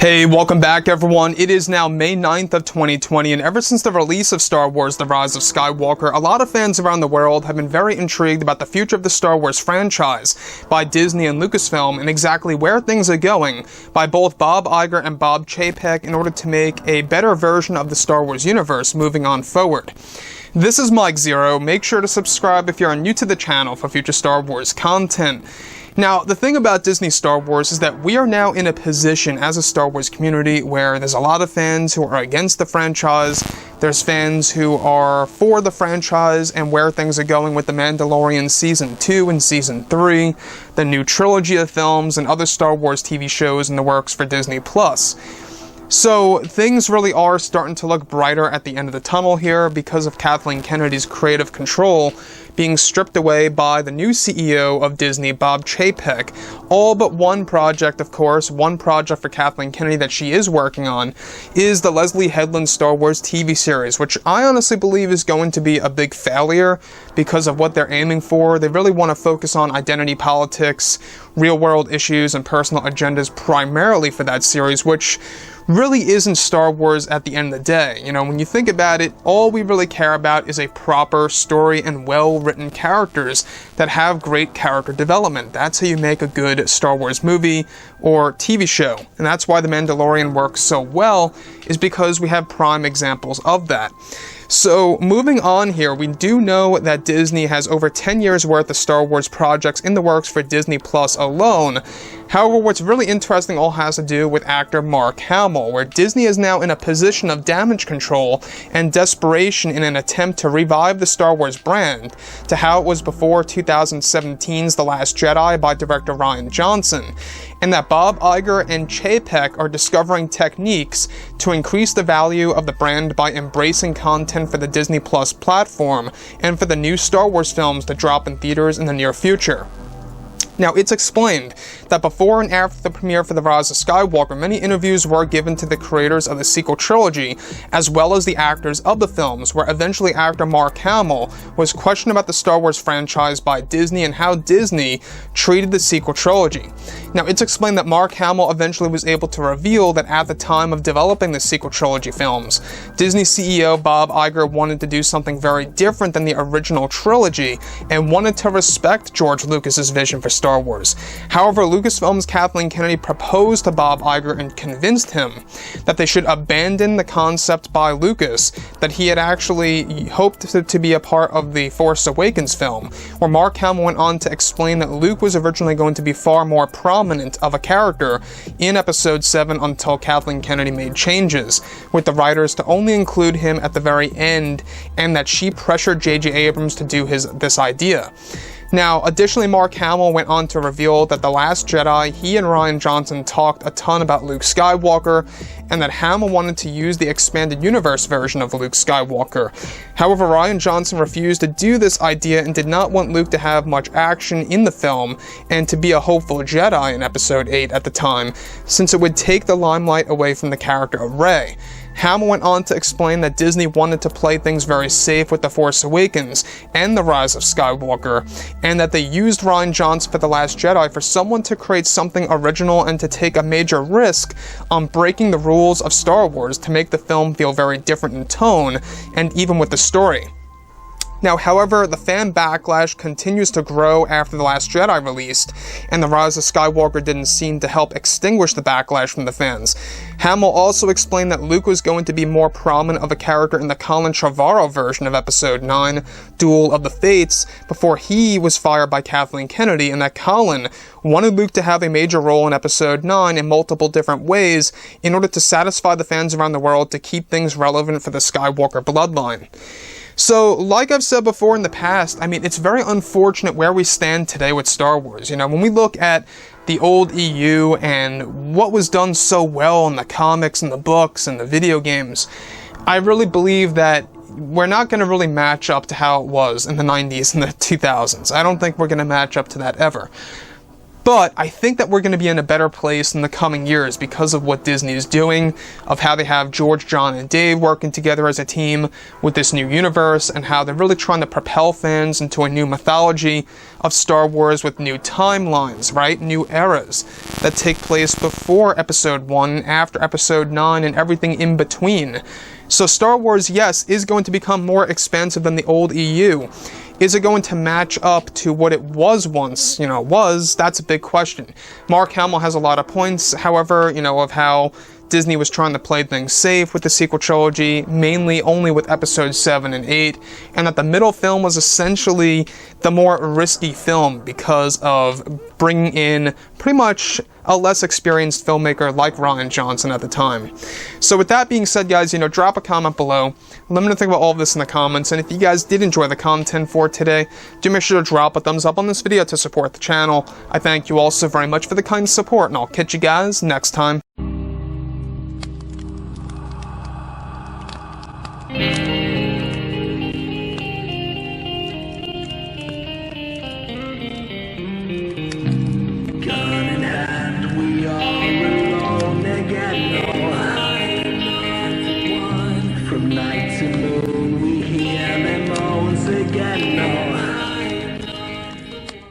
Hey, welcome back everyone. It is now May 9th of 2020, and ever since the release of Star Wars: The Rise of Skywalker, a lot of fans around the world have been very intrigued about the future of the Star Wars franchise by Disney and Lucasfilm, and exactly where things are going by both Bob Iger and Bob Chapek in order to make a better version of the Star Wars universe moving on forward. This is Mike Zero. Make sure to subscribe if you are new to the channel for future Star Wars content. Now, the thing about Disney Star Wars is that we are now in a position as a Star Wars community where there's a lot of fans who are against the franchise, there's fans who are for the franchise and where things are going with The Mandalorian Season 2 and Season 3, the new trilogy of films, and other Star Wars TV shows in the works for Disney+. So, things really are starting to look brighter at the end of the tunnel here because of Kathleen Kennedy's creative control being stripped away by the new CEO of Disney, Bob Chapek. All but one project, of course, one project for Kathleen Kennedy that she is working on is the Leslie Headland Star Wars TV series, which I honestly believe is going to be a big failure because of what they're aiming for. They really want to focus on identity politics, real-world issues, and personal agendas primarily for that series, which really isn't Star Wars at the end of the day. You know, when you think about it, all we really care about is a proper story and well-written characters that have great character development. That's how you make a good Star Wars movie or TV show. And that's why The Mandalorian works so well, is because we have prime examples of that. So, moving on here, we do know that Disney has over 10 years worth of Star Wars projects in the works for Disney Plus alone. However, what's really interesting all has to do with actor Mark Hamill, where Disney is now in a position of damage control and desperation in an attempt to revive the Star Wars brand to how it was before 2017's The Last Jedi by director Rian Johnson, and that Bob Iger and Chapek are discovering techniques to increase the value of the brand by embracing content for the Disney Plus platform and for the new Star Wars films that drop in theaters in the near future. Now, it's explained that before and after the premiere for The Rise of Skywalker, many interviews were given to the creators of the sequel trilogy, as well as the actors of the films, where eventually actor Mark Hamill was questioned about the Star Wars franchise by Disney and how Disney treated the sequel trilogy. Now, it's explained that Mark Hamill eventually was able to reveal that at the time of developing the sequel trilogy films, Disney CEO Bob Iger wanted to do something very different than the original trilogy and wanted to respect George Lucas's vision for Star Wars. However, Lucasfilm's Kathleen Kennedy proposed to Bob Iger and convinced him that they should abandon the concept by Lucas that he had actually hoped to be a part of the Force Awakens film, where Mark Hamill went on to explain that Luke was originally going to be far more prominent of a character in Episode 7 until Kathleen Kennedy made changes with the writers to only include him at the very end, and that she pressured J.J. Abrams to do this idea. Now, additionally, Mark Hamill went on to reveal that The Last Jedi, he and Rian Johnson talked a ton about Luke Skywalker, and that Hamill wanted to use the expanded universe version of Luke Skywalker. However, Rian Johnson refused to do this idea and did not want Luke to have much action in the film and to be a hopeful Jedi in Episode 8 at the time, since it would take the limelight away from the character of Rey. Hamill went on to explain that Disney wanted to play things very safe with The Force Awakens and The Rise of Skywalker, and that they used Rian Johnson for The Last Jedi for someone to create something original and to take a major risk on breaking the rules of Star Wars to make the film feel very different in tone and even with the story. Now, however, the fan backlash continues to grow after The Last Jedi released, and The Rise of Skywalker didn't seem to help extinguish the backlash from the fans. Hamill also explained that Luke was going to be more prominent of a character in the Colin Trevorrow version of Episode 9, Duel of the Fates, before he was fired by Kathleen Kennedy, and that Colin wanted Luke to have a major role in Episode 9 in multiple different ways in order to satisfy the fans around the world to keep things relevant for the Skywalker bloodline. So, like I've said before in the past, I mean, it's very unfortunate where we stand today with Star Wars. You know, when we look at the old EU and what was done so well in the comics and the books and the video games, I really believe that we're not going to really match up to how it was in the 90s and the 2000s. I don't think we're going to match up to that ever. But I think that we're going to be in a better place in the coming years because of what Disney is doing, of how they have George, John, and Dave working together as a team with this new universe, and how they're really trying to propel fans into a new mythology of Star Wars with new timelines, right? New eras that take place before Episode 1, after Episode 9, and everything in between. So Star Wars, yes, is going to become more expansive than the old EU. Is it going to match up to what it was once, That's a big question. Mark Hamill has a lot of points, however, of how Disney was trying to play things safe with the sequel trilogy, mainly only with episodes 7 and 8, and that the middle film was essentially the more risky film because of bringing in pretty much a less experienced filmmaker like Rian Johnson at the time. So with that being said, guys, drop a comment below. Let me know think about all of this in the comments, and if you guys did enjoy the content for today, do make sure to drop a thumbs up on this video to support the channel. I thank you all so very much for the kind support, and I'll catch you guys next time.